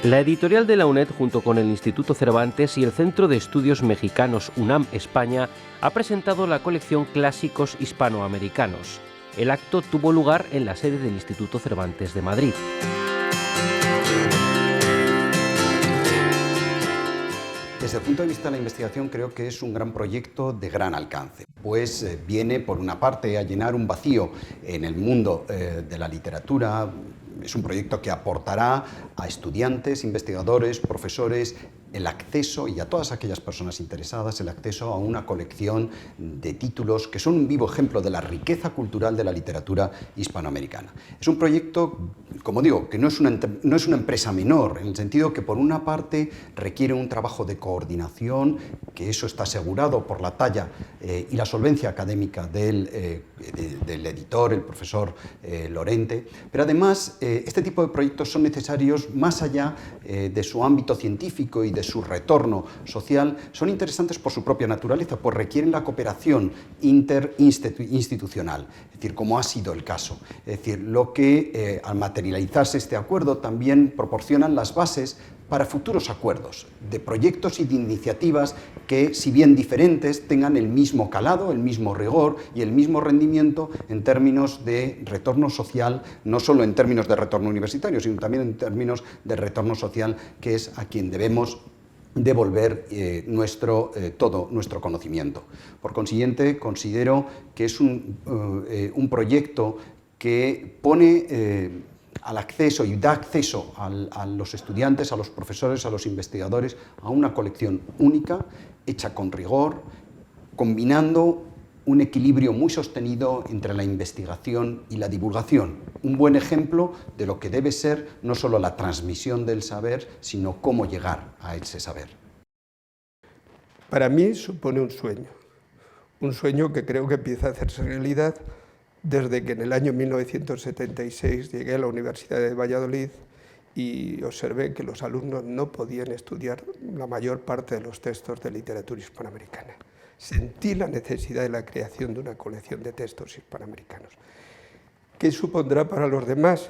La editorial de la UNED, junto con el Instituto Cervantes y el Centro de Estudios Mexicanos UNAM España, ha presentado la colección Clásicos Hispanoamericanos. El acto tuvo lugar en la sede del Instituto Cervantes de Madrid. Desde el punto de vista de la investigación, creo que es un gran proyecto de gran alcance, pues viene, por una parte, a llenar un vacío en el mundo de la literatura. Es un proyecto que aportará a estudiantes, investigadores, profesores, el acceso, y a todas aquellas personas interesadas, el acceso a una colección de títulos que son un vivo ejemplo de la riqueza cultural de la literatura hispanoamericana. Es un proyecto, como digo, que no es una empresa menor, en el sentido que, por una parte, requiere un trabajo de coordinación, que eso está asegurado por la talla y la solvencia académica del editor, el profesor Lorente, pero además este tipo de proyectos son necesarios más allá de su ámbito científico y de su retorno social, son interesantes por su propia naturaleza, pues requieren la cooperación interinstitucional, es decir, como ha sido el caso. Es decir, lo que al materializarse este acuerdo también proporcionan las bases para futuros acuerdos de proyectos y de iniciativas que, si bien diferentes, tengan el mismo calado, el mismo rigor y el mismo rendimiento en términos de retorno social, no solo en términos de retorno universitario, sino también en términos de retorno social, que es a quien debemos devolver todo nuestro conocimiento. Por consiguiente, considero que es un proyecto que pone al acceso y da acceso a los estudiantes, a los profesores, a los investigadores, a una colección única, hecha con rigor, combinando un equilibrio muy sostenido entre la investigación y la divulgación. Un buen ejemplo de lo que debe ser no solo la transmisión del saber, sino cómo llegar a ese saber. Para mí supone un sueño que creo que empieza a hacerse realidad desde que en el año 1976 llegué a la Universidad de Valladolid y observé que los alumnos no podían estudiar la mayor parte de los textos de literatura hispanoamericana. Sentí la necesidad de la creación de una colección de textos hispanoamericanos. ¿Qué supondrá para los demás?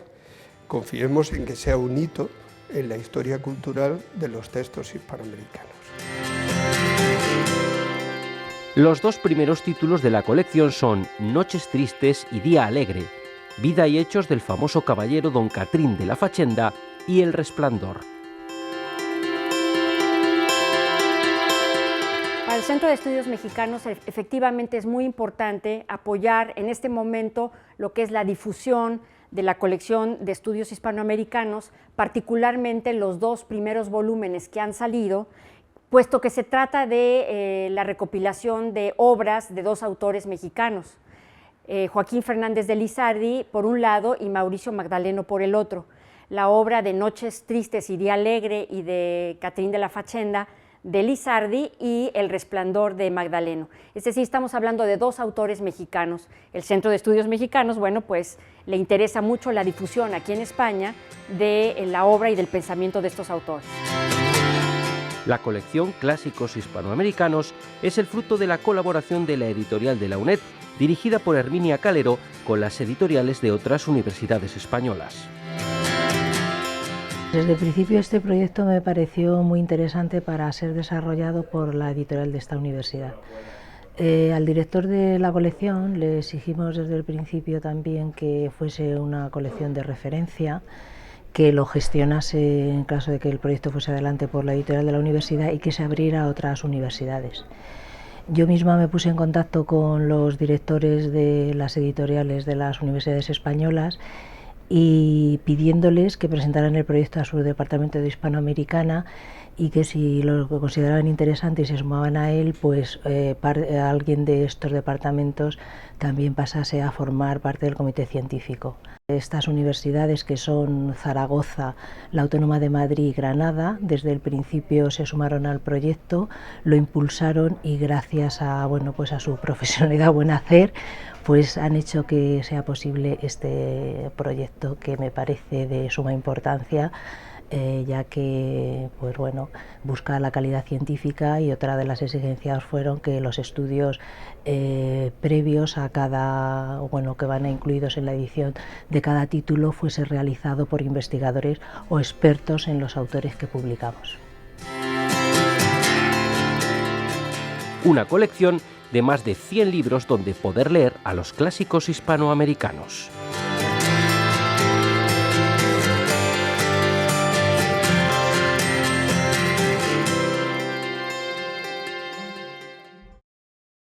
Confiemos en que sea un hito en la historia cultural de los textos hispanoamericanos. Los dos primeros títulos de la colección son Noches Tristes y Día Alegre, Vida y Hechos del famoso caballero Don Catrín de la Fachenda y El Resplandor. Para el Centro de Estudios Mexicanos efectivamente es muy importante apoyar en este momento lo que es la difusión de la colección de estudios hispanoamericanos, particularmente los dos primeros volúmenes que han salido, puesto que se trata de la recopilación de obras de dos autores mexicanos, Joaquín Fernández de Lizardi por un lado y Mauricio Magdaleno por el otro. La obra de Noches Tristes y Día Alegre y de Catrín de la Fachenda de Lizardi y El Resplandor de Magdaleno. Es decir, estamos hablando de dos autores mexicanos. El Centro de Estudios Mexicanos, bueno, pues le interesa mucho la difusión aquí en España de la obra y del pensamiento de estos autores. La colección Clásicos Hispanoamericanos es el fruto de la colaboración de la editorial de la UNED, dirigida por Herminia Calero, con las editoriales de otras universidades españolas. Desde el principio este proyecto me pareció muy interesante para ser desarrollado por la editorial de esta universidad. Al director de la colección le exigimos desde el principio también que fuese una colección de referencia, que lo gestionase en caso de que el proyecto fuese adelante por la editorial de la universidad y que se abriera a otras universidades. Yo misma me puse en contacto con los directores de las editoriales de las universidades españolas y pidiéndoles que presentaran el proyecto a su departamento de Hispanoamericana y que si lo consideraban interesante y se sumaban a él, pues alguien de estos departamentos también pasase a formar parte del comité científico. Estas universidades, que son Zaragoza, la Autónoma de Madrid y Granada, desde el principio se sumaron al proyecto, lo impulsaron y gracias a, bueno, pues a su profesionalidad, buen hacer, pues han hecho que sea posible este proyecto, que me parece de suma importancia, ya que pues bueno, busca la calidad científica, y otra de las exigencias fueron que los estudios previos a cada, bueno, que van incluidos en la edición de cada título, fuese realizado por investigadores o expertos en los autores que publicamos. Una colección de más de 100 libros donde poder leer a los clásicos hispanoamericanos.